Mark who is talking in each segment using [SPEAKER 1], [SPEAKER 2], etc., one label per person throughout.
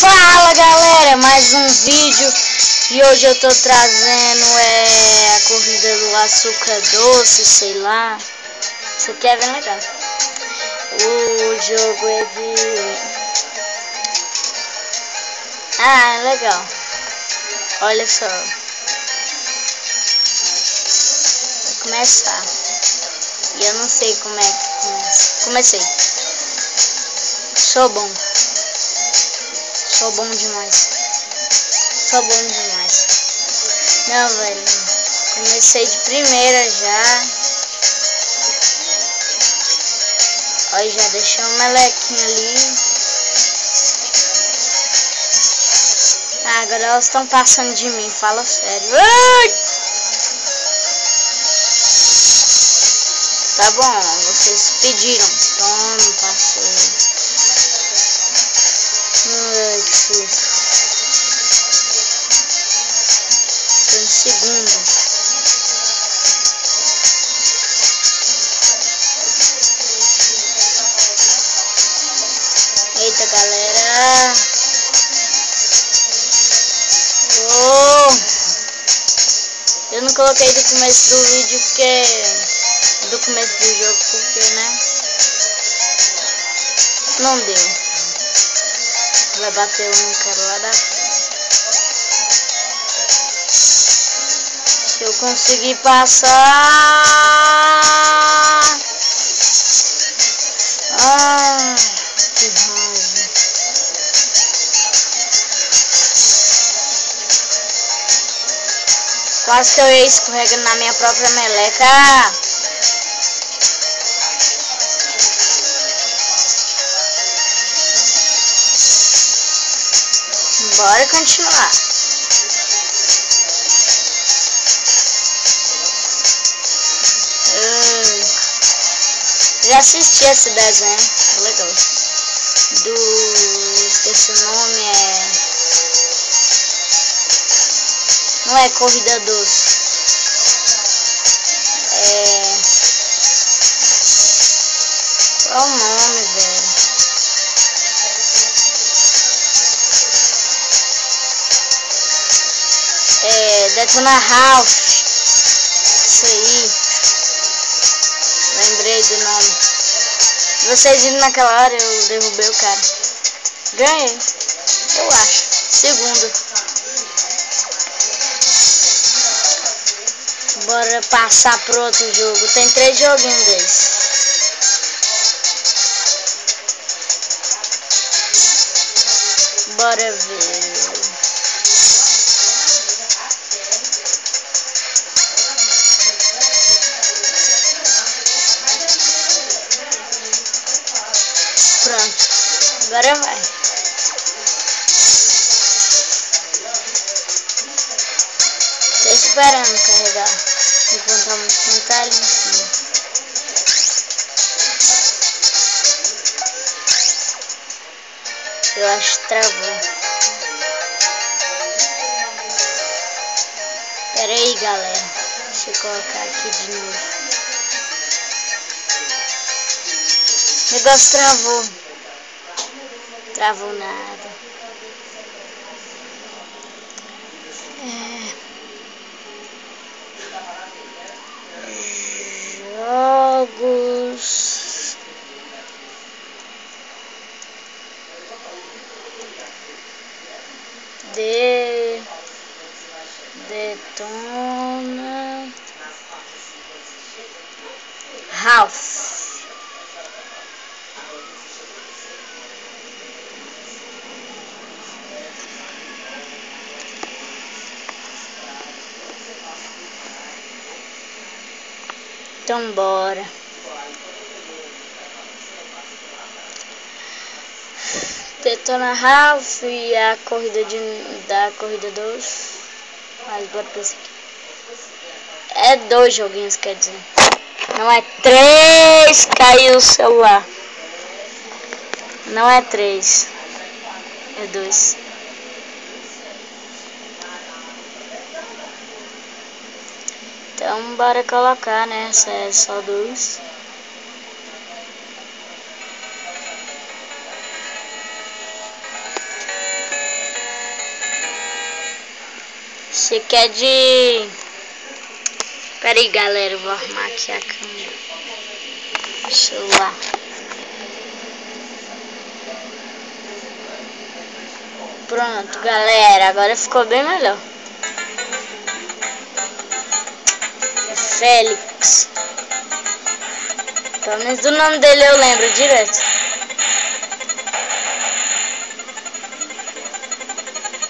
[SPEAKER 1] Fala galera, mais um vídeo e hoje eu tô trazendo a corrida do açúcar doce, sei lá. Isso aqui é bem legal. O jogo é de... é legal. Olha só. Vou começar. E eu não sei como é que começa. Comecei. Sou bom demais. Sou bom demais. Não, velho. Comecei de primeira já. Olha, já deixei um melequinho ali. Agora elas estão passando de mim. Fala sério. Ai! Tá bom, vocês pediram. Toma, passei. Ai, que susto. Tô em segundo. Eita, galera. Oh. Eu não coloquei do começo do vídeo porque... do começo do jogo porque, né? Não deu. Vai bater um cara lá da frente. Se eu conseguir passar... ah, que raiva. Quase que eu ia escorregando na minha própria meleca. Bora continuar. Já assisti esse desenho, legal. Esqueci o nome, não é Corrida Doce. Qual o nome, velho? Detona Ralph. Isso aí. Lembrei do nome. Vocês viram naquela hora, eu derrubei o cara. Ganhei. Eu acho. Segundo. Bora passar pro outro jogo. Tem 3 joguinhos desses. Bora ver. Pronto, agora vai. Tô esperando carregar. Enquanto a música tá ali em cima. Eu acho que travou. Pera aí, galera. Deixa eu colocar aqui de novo. O negócio travou. Travou nada. Jogos. Detona Ralph. Então bora. Detona Ralph e a corrida da corrida 2. Mas bora pra esse aqui. É 2 joguinhos, quer dizer. Não é 3. Caiu o celular. Não é 3. É 2. Então bora colocar, né? Essa é só 2. Esse aqui é de... Pera aí, galera, eu vou arrumar aqui a câmera. Celular. Pronto, galera, agora ficou bem melhor. Félix. Pelo menos do nome dele eu lembro direto.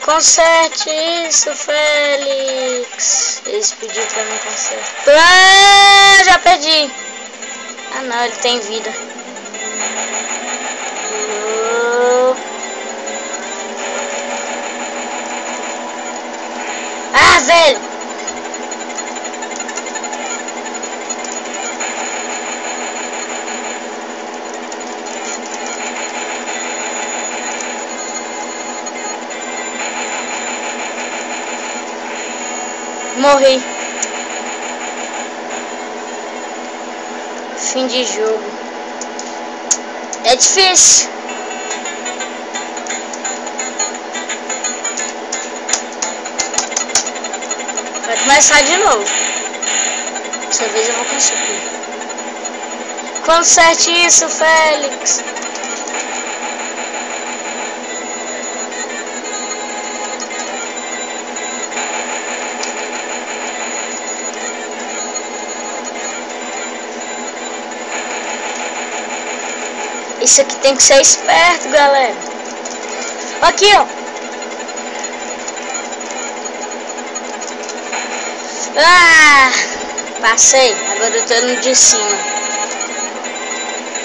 [SPEAKER 1] Conserte isso, Félix. Eles pediram pra mim consertar. Ah, já perdi. Ah não, ele tem vida. Ah, velho. Morri. Fim de jogo. É difícil. Vai começar de novo. Dessa vez eu vou conseguir. Conserte isso, Félix. Isso aqui tem que ser esperto, galera. Aqui, ó. Ah, passei. Agora eu tô no de cima.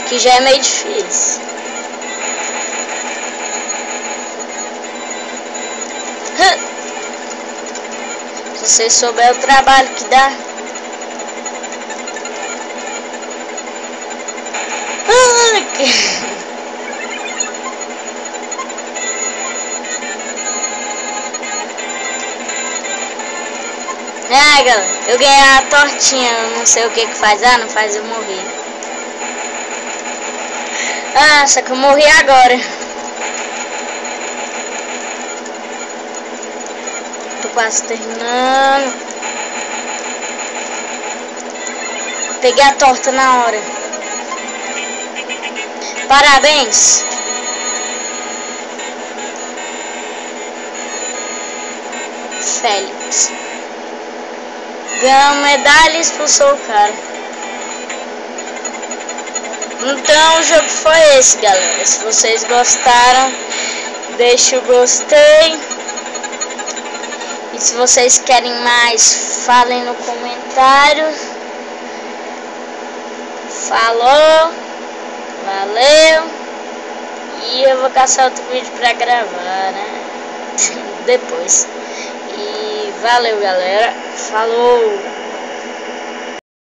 [SPEAKER 1] Que já é meio difícil. Se você souber o trabalho que dá. Ah, galera, eu ganhei a tortinha, eu não sei o que faz. Ah, não faz eu morrer. Ah, só que eu morri agora. Tô quase terminando. Peguei a torta na hora. Parabéns. Félix. Ganhou medalha e expulsou o cara. Então o jogo foi esse, galera. Se vocês gostaram, deixa o gostei. E se vocês querem mais, falem no comentário. Falou. Valeu. E eu vou caçar outro vídeo pra gravar, né? Depois. E valeu, galera. Falou.